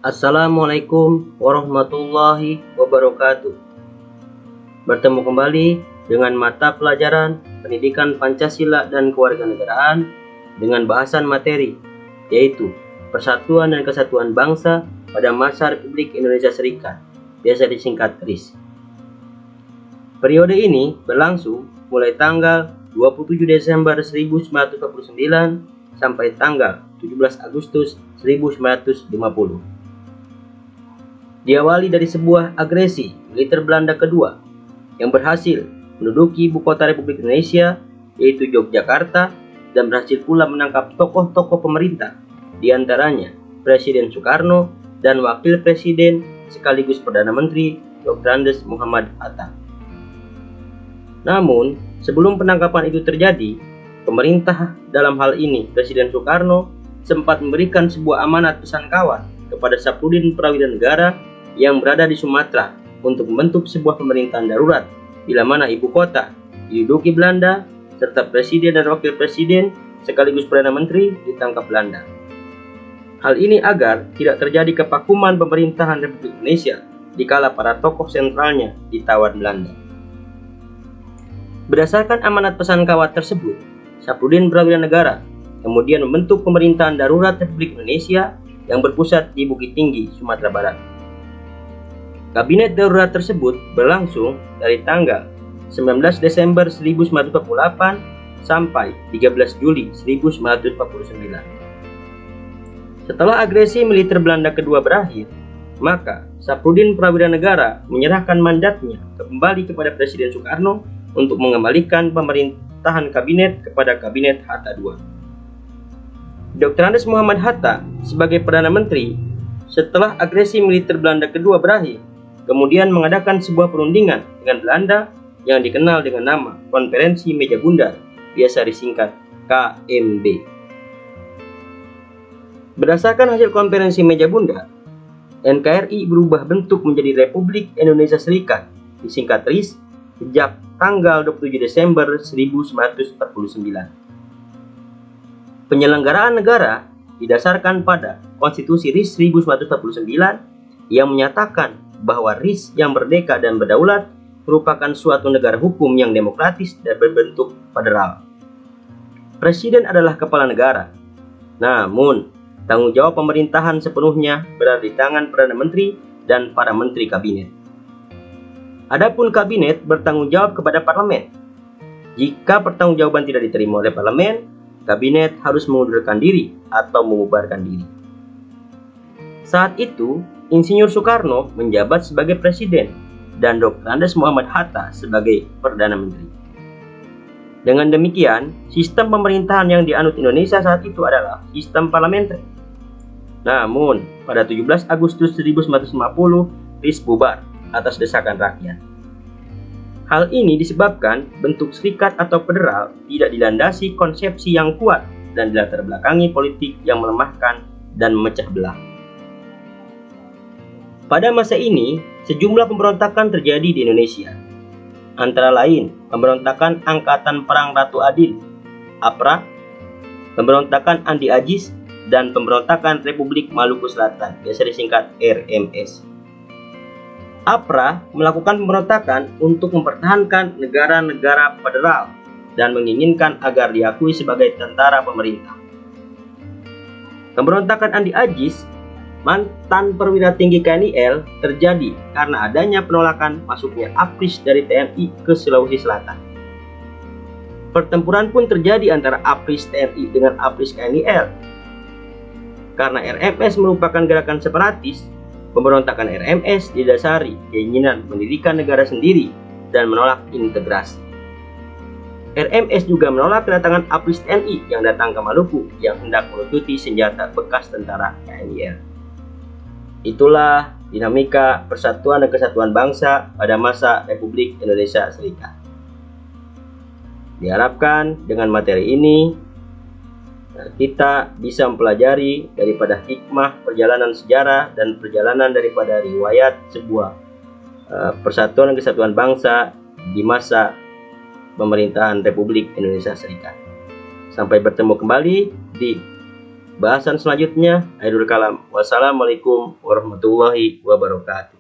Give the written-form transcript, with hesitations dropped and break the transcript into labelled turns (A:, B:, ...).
A: Assalamualaikum warahmatullahi wabarakatuh. Bertemu kembali dengan mata pelajaran Pendidikan Pancasila dan Kewarganegaraan dengan bahasan materi, yaitu Persatuan dan Kesatuan Bangsa pada masa Republik Indonesia Serikat, biasa disingkat RIS. Periode ini berlangsung mulai tanggal 27 Desember 1949 sampai tanggal 17 Agustus 1950. Diawali dari sebuah agresi militer Belanda kedua yang berhasil menduduki ibu kota Republik Indonesia, yaitu Yogyakarta, dan berhasil pula menangkap tokoh-tokoh pemerintah, diantaranya Presiden Soekarno dan Wakil Presiden sekaligus Perdana Menteri Dr. Andes Muhammad Hatta. Namun, sebelum penangkapan itu terjadi, pemerintah dalam hal ini Presiden Soekarno sempat memberikan sebuah amanat pesan kawat kepada Saprudin Prawira Negara yang berada di Sumatera untuk membentuk sebuah pemerintahan darurat bila mana ibu kota diduduki Belanda serta presiden dan wakil presiden sekaligus perdana menteri ditangkap Belanda. Hal ini agar tidak terjadi kevakuman pemerintahan Republik Indonesia dikala para tokoh sentralnya ditawan Belanda. Berdasarkan amanat pesan kawat tersebut, Saprudin Prawira Negara kemudian membentuk pemerintahan darurat Republik Indonesia yang berpusat di Bukit Tinggi, Sumatera Barat. Kabinet darurat tersebut berlangsung dari tanggal 19 Desember 1948 sampai 13 Juli 1949. Setelah agresi militer Belanda kedua berakhir, maka Saprudin Prawira Negara menyerahkan mandatnya kembali kepada Presiden Soekarno untuk mengembalikan pemerintahan kabinet kepada Kabinet Hatta II. Dr. Andes Muhammad Hatta sebagai Perdana Menteri setelah agresi militer Belanda kedua berakhir, kemudian mengadakan sebuah perundingan dengan Belanda yang dikenal dengan nama Konferensi Meja Bundar, biasa disingkat KMB. Berdasarkan hasil Konferensi Meja Bundar, NKRI berubah bentuk menjadi Republik Indonesia Serikat, disingkat RIS, sejak tanggal 27 Desember 1949. Penyelenggaraan negara didasarkan pada Konstitusi RIS 1949 yang menyatakan bahwa RIS yang merdeka dan berdaulat merupakan suatu negara hukum yang demokratis dan berbentuk federal. Presiden adalah kepala negara, namun tanggung jawab pemerintahan sepenuhnya berada di tangan Perdana Menteri dan para menteri kabinet. Adapun kabinet bertanggung jawab kepada parlemen. Jika pertanggungjawaban tidak diterima oleh parlemen, kabinet harus mengundurkan diri atau membubarkan diri. Saat itu, Insinyur Soekarno menjabat sebagai presiden dan Dr. Andes Muhammad Hatta sebagai Perdana Menteri. Dengan demikian, sistem pemerintahan yang dianut Indonesia saat itu adalah sistem parlementer. Namun, pada 17 Agustus 1950, RIS bubar atas desakan rakyat. Hal ini disebabkan bentuk serikat atau federal tidak dilandasi konsepsi yang kuat dan dilatar belakangi politik yang melemahkan dan memecah belah. Pada masa ini, sejumlah pemberontakan terjadi di Indonesia. Antara lain, pemberontakan Angkatan Perang Ratu Adil, APRA, pemberontakan Andi Agis, dan pemberontakan Republik Maluku Selatan, biasa disingkat RMS. APRA melakukan pemberontakan untuk mempertahankan negara-negara federal dan menginginkan agar diakui sebagai tentara pemerintah. Pemberontakan Andi Agis, mantan perwira tinggi KNIL, terjadi karena adanya penolakan masuknya APRIS dari TNI ke Sulawesi Selatan. Pertempuran pun terjadi antara APRIS TNI dengan APRIS KNIL. Karena RMS merupakan gerakan separatis, pemberontakan RMS didasari keinginan mendirikan negara sendiri dan menolak integrasi. RMS juga menolak kedatangan APRIS TNI yang datang ke Maluku yang hendak melucuti senjata bekas tentara KNIL. Itulah dinamika persatuan dan kesatuan bangsa pada masa Republik Indonesia Serikat. Diharapkan dengan materi ini kita bisa mempelajari daripada hikmah perjalanan sejarah dan perjalanan daripada riwayat sebuah persatuan dan kesatuan bangsa di masa pemerintahan Republik Indonesia Serikat. Sampai bertemu kembali di bahasan selanjutnya. Akhirul kalam. Wassalamualaikum warahmatullahi wabarakatuh.